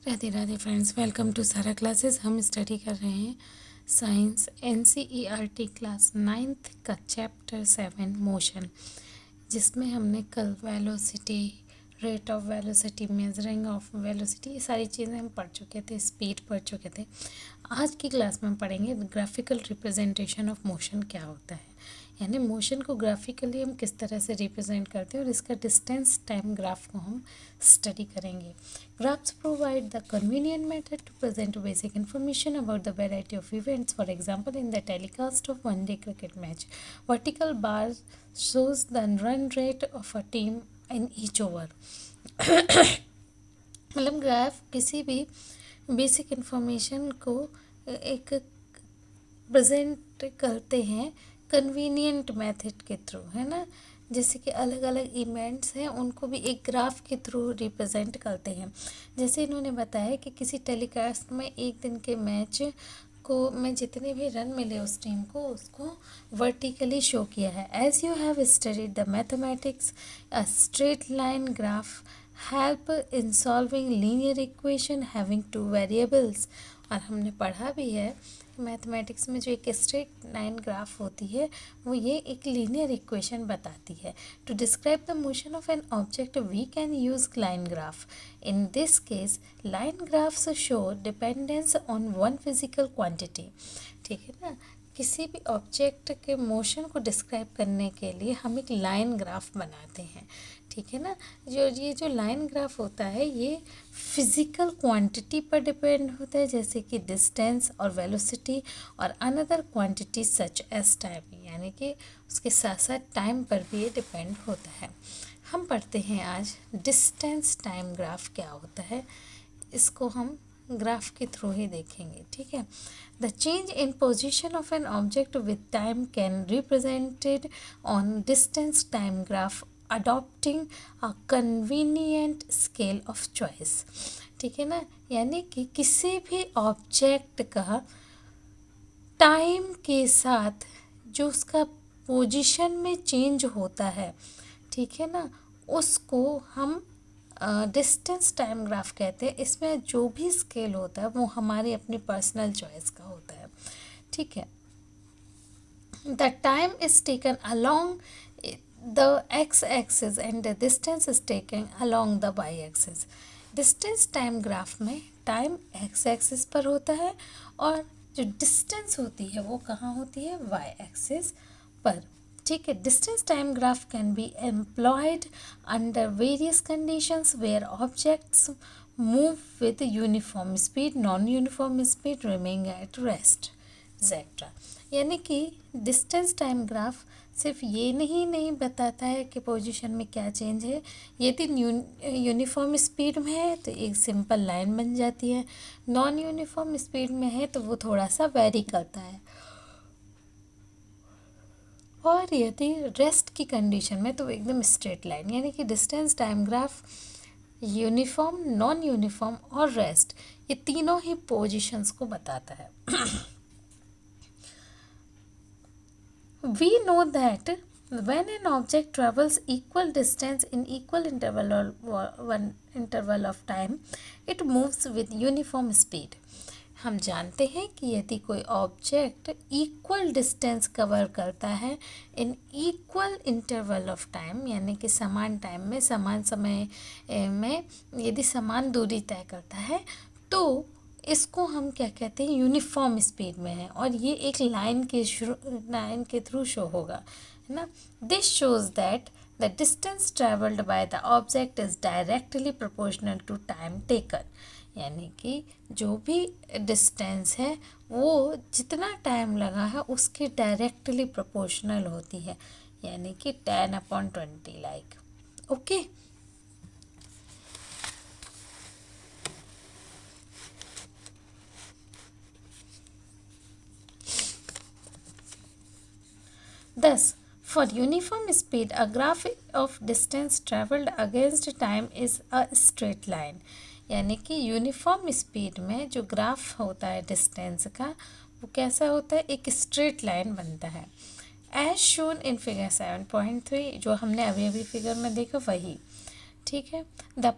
Radhe Radhe friends, welcome to Sara classes. हम study कर रहे हैं साइंस NCERT क्लास 9th का चैप्टर 7 मोशन, जिसमें हमने कल velocity, rate of velocity, measuring of velocity, ये सारी चीज़ें हम पढ़ चुके थे, स्पीड पढ़ चुके थे। आज की क्लास में हम पढ़ेंगे ग्राफिकल रिप्रेजेंटेशन ऑफ मोशन क्या होता है, यानी मोशन को ग्राफिकली हम किस तरह से रिप्रेजेंट करते हैं और इसका डिस्टेंस टाइम ग्राफ को हम स्टडी करेंगे। Graphs provide the convenient method to present basic information about the variety of events. For example, in the telecast of one day cricket match, vertical bar shows the run rate of a team in each over। मतलब graph किसी भी basic information को एक present करते हैं convenient method के through, है ना। जैसे कि अलग अलग इवेंट्स हैं, उनको भी एक ग्राफ के थ्रू रिप्रेजेंट करते हैं। जैसे इन्होंने बताया कि किसी टेलीकास्ट में एक दिन के मैच को में जितने भी रन मिले उस टीम को, उसको वर्टिकली शो किया है। As you have studied the mathematics, a straight line graph help in solving linear equation having two variables. और हमने पढ़ा भी है मैथमेटिक्स में जो एक स्ट्रेट लाइन ग्राफ होती है वो ये एक लीनियर इक्वेशन बताती है। To describe the motion of an object we can use line graph. In this case line graphs show dependence on one physical quantity. ठीक है ना, किसी भी ऑब्जेक्ट के मोशन को डिस्क्राइब करने के लिए हम एक लाइन ग्राफ बनाते हैं। ठीक है ना, जो लाइन ग्राफ होता है ये फिज़िकल क्वांटिटी पर डिपेंड होता है, जैसे कि डिस्टेंस और वेलोसिटी, और another quantity such as time, यानी कि उसके साथ साथ टाइम पर भी ये डिपेंड होता है। हम पढ़ते हैं आज डिस्टेंस टाइम ग्राफ क्या होता है, इसको हम ग्राफ के थ्रू ही देखेंगे। ठीक है, the change in position of an object with time can represented on distance time graph adopting a convenient scale of choice. ठीक है ना, यानी कि किसी भी ऑब्जेक्ट का टाइम के साथ जो उसका पोजीशन में चेंज होता है, ठीक है ना, उसको हम डिस्टेंस टाइम ग्राफ कहते हैं। इसमें जो भी स्केल होता है वो हमारी अपनी पर्सनल चॉइस का होता है। ठीक है, the time is taken along the x-axis and the distance is taken along the y-axis। Distance time graph में टाइम x-axis पर होता है और जो डिस्टेंस होती है वो कहाँ होती है, y-axis पर। ठीक है, distance time graph can be employed under various conditions where objects move with uniform speed, non uniform speed, remaining at rest etcetera. यानी कि डिस्टेंस टाइम ग्राफ सिर्फ ये नहीं बताता है कि पोजीशन में क्या चेंज है। यदि यूनिफॉर्म स्पीड में है तो एक सिंपल लाइन बन जाती है, नॉन यूनिफॉर्म स्पीड में है तो वो थोड़ा सा वेरी करता है, और यदि रेस्ट की कंडीशन में तो एकदम स्ट्रेट लाइन। यानी कि distance time graph uniform, non uniform और रेस्ट, ये तीनों ही पोजीशंस को बताता है। We know that when an object travels equal distance in equal interval or one interval of time, it moves with uniform speed। हम जानते हैं कि यदि कोई ऑब्जेक्ट इक्वल डिस्टेंस कवर करता है in equal interval of time, यानी कि समान टाइम में समान समय में यदि समान दूरी तय करता है, तो इसको हम क्या कहते हैं, यूनिफॉर्म स्पीड में है, और ये एक लाइन के थ्रू शो होगा, है ना। This shows that the distance travelled by the object is directly proportional to time taken. यानी कि जो भी डिस्टेंस है वो जितना टाइम लगा है उसके डायरेक्टली प्रोपोर्शनल होती है, यानी कि 10/20 like. Okay, Thus, for uniform speed, a graph of distance traveled against time is a straight line। यानी कि यूनिफॉर्म स्पीड में जो ग्राफ होता है डिस्टेंस का, वो कैसा होता है, एक स्ट्रेट लाइन बनता है। एज शोन इन फिगर 7.3, जो हमने अभी फिगर में देखा वही। ठीक है। The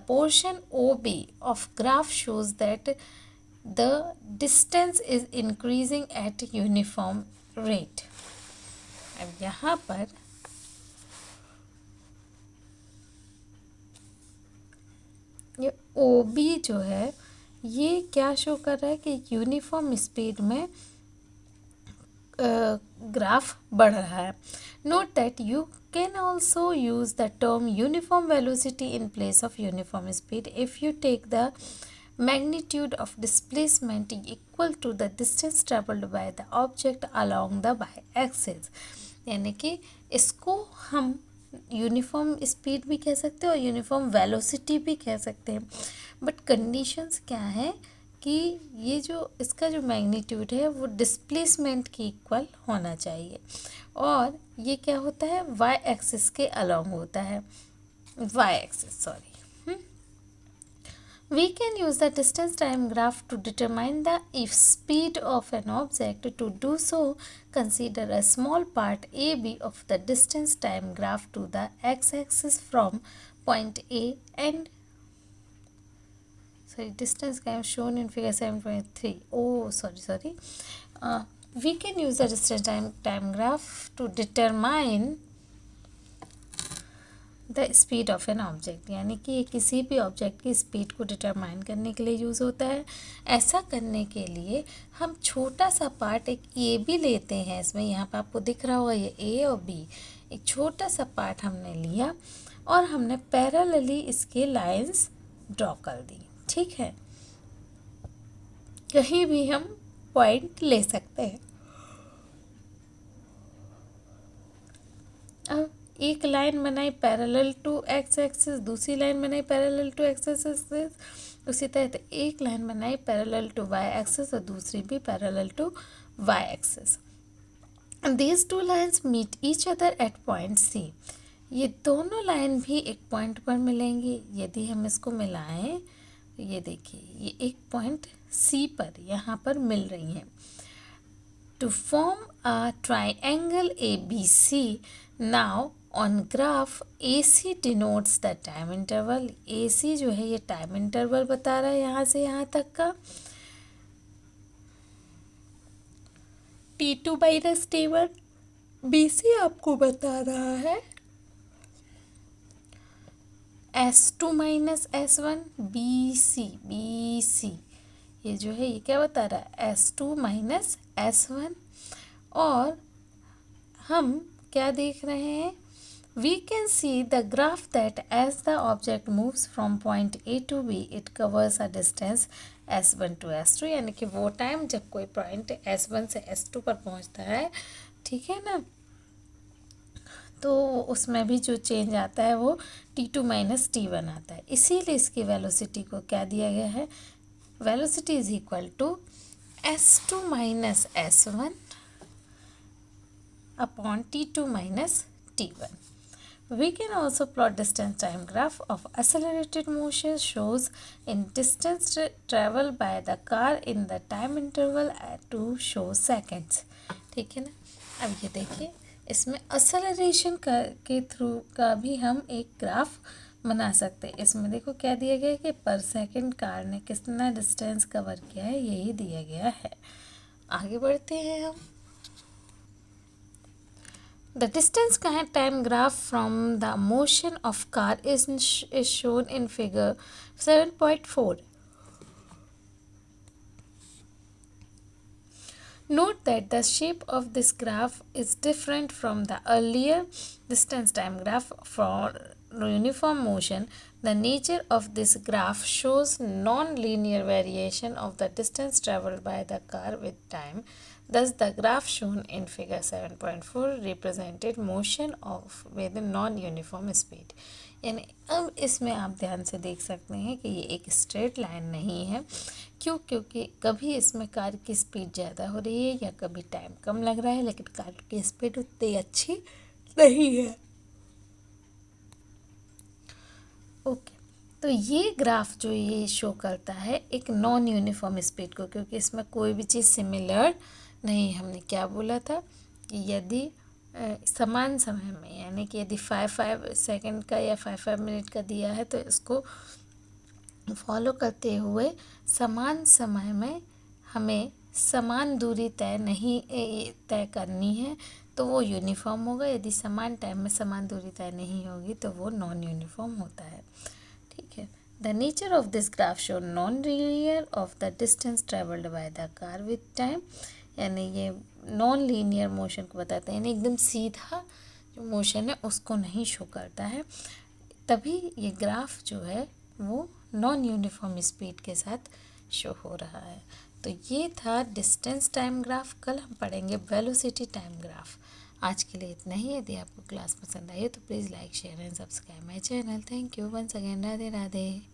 portion O B of graph shows that the distance is increasing at uniform rate. अब यहाँ पर ये ओ बी जो है ये क्या शो कर रहा है कि यूनिफॉर्म स्पीड में ग्राफ बढ़ रहा है। Note that you can also use the term uniform velocity in place of uniform speed if you take the magnitude of displacement equal to the distance traveled by the object along the y-axis। यानी कि इसको हम uniform speed भी कह सकते हैं और uniform velocity भी कह सकते हैं, बट कंडीशंस क्या है कि ये जो इसका जो मैग्नीट्यूड है वो डिस्प्लेसमेंट की इक्वल होना चाहिए, और ये क्या होता है वाई एक्सिस के अलोंग होता है, Y axis sorry. We can use the distance time graph to determine the speed of an object. To do so, consider a small part AB of the distance time graph to the x-axis from point A and distance time shown in figure 7.3. Oh, sorry. We can use the distance time graph to determine the speed of an object, यानी कि ये किसी भी object की speed को determine करने के लिए यूज़ होता है। ऐसा करने के लिए हम छोटा सा पार्ट एक ए भी लेते हैं, इसमें यहाँ पर आपको दिख रहा होगा ये ए और बी, एक छोटा सा पार्ट हमने लिया और हमने पैरेलली इसके लाइंस ड्रॉ कर दी। ठीक है, कहीं भी हम पॉइंट ले सकते हैं। अब एक लाइन बनाई पैरेलल टू एक्स एक्सिस, दूसरी लाइन बनाई पैरेलल टू एक्स एक्सिस, उसी तरह से एक लाइन बनाई पैरेलल टू वाई एक्सिस और दूसरी भी parallel to Y axis. These two lines meet each other at point C. ये दोनों लाइन भी एक पॉइंट पर मिलेंगी। यदि हम इसको मिलाएं तो ये देखिए ये एक पॉइंट सी पर यहाँ पर मिल रही हैं। To form a triangle ABC, now on graph AC denotes the time interval। AC जो है ये टाइम इंटरवल बता रहा है यहाँ से यहाँ तक का। T2 माइनस T1, BC आपको बता रहा है S2 माइनस S1, BC ये जो है ये क्या बता रहा है S2 माइनस S1। और हम क्या देख रहे हैं, we can see the graph that as the object moves from point A to B it covers a distance S1 to S2, यानी कि वो टाइम जब कोई पॉइंट S1 से S2 पर पहुंचता है, ठीक है ना, तो उसमें भी जो चेंज आता है वो T2 माइनस T1 आता है। इसीलिए इसकी वेलोसिटी को क्या दिया गया है, velocity is equal to S2 minus S1 upon T2 minus T1. We can also plot distance time graph of accelerated motion shows in distance traveled by the car in the time interval to show seconds। ठीक है ना। अब ये देखिए इसमें acceleration के through का भी हम एक ग्राफ बना सकते हैं। इसमें देखो क्या दिया गया है कि पर सेकंड कार ने कितना डिस्टेंस कवर किया है, यही दिया गया है। आगे बढ़ते हैं हम। The distance time graph from the motion of car is shown in figure 7.4। Note that the shape of this graph is different from the earlier distance time graph for uniform motion. The nature of this graph shows non-linear variation of the distance traveled by the car with time. Thus, the graph shown in figure 7.4 represented motion of with non-uniform speed। यानी अब इसमें आप ध्यान से देख सकते हैं कि ये एक स्ट्रेट लाइन नहीं है। क्यों? क्योंकि कभी इसमें कार की स्पीड ज़्यादा हो रही है या कभी टाइम कम लग रहा है, लेकिन कार की स्पीड उतनी अच्छी नहीं है। ओके, तो ये ग्राफ जो ये शो करता है एक नॉन यूनिफॉर्म स्पीड को, क्योंकि इसमें कोई भी चीज़ सिमिलर नहीं। हमने क्या बोला था कि यदि समान समय में, यानी कि यदि 5 सेकंड का या 5 मिनट का दिया है तो इसको फॉलो करते हुए समान समय में हमें समान दूरी तय करनी है, तो वो यूनिफॉर्म होगा। यदि समान टाइम में समान दूरी तय नहीं होगी तो वो नॉन यूनिफॉर्म होता है। ठीक है। The nature of this graph show non linear of the distance travelled by the car with time, यानी ये नॉन लीनियर मोशन को बताते हैं, यानी एकदम सीधा जो मोशन है उसको नहीं शो करता है। तभी ये ग्राफ जो है वो नॉन यूनिफॉर्म स्पीड के साथ शो हो रहा है। तो ये था डिस्टेंस टाइम ग्राफ। कल हम पढ़ेंगे वेलोसिटी टाइम ग्राफ। आज के लिए इतना ही। यदि आपको क्लास पसंद आई हो तो please like share and subscribe my channel. Thank you once again. Radhe Radhe.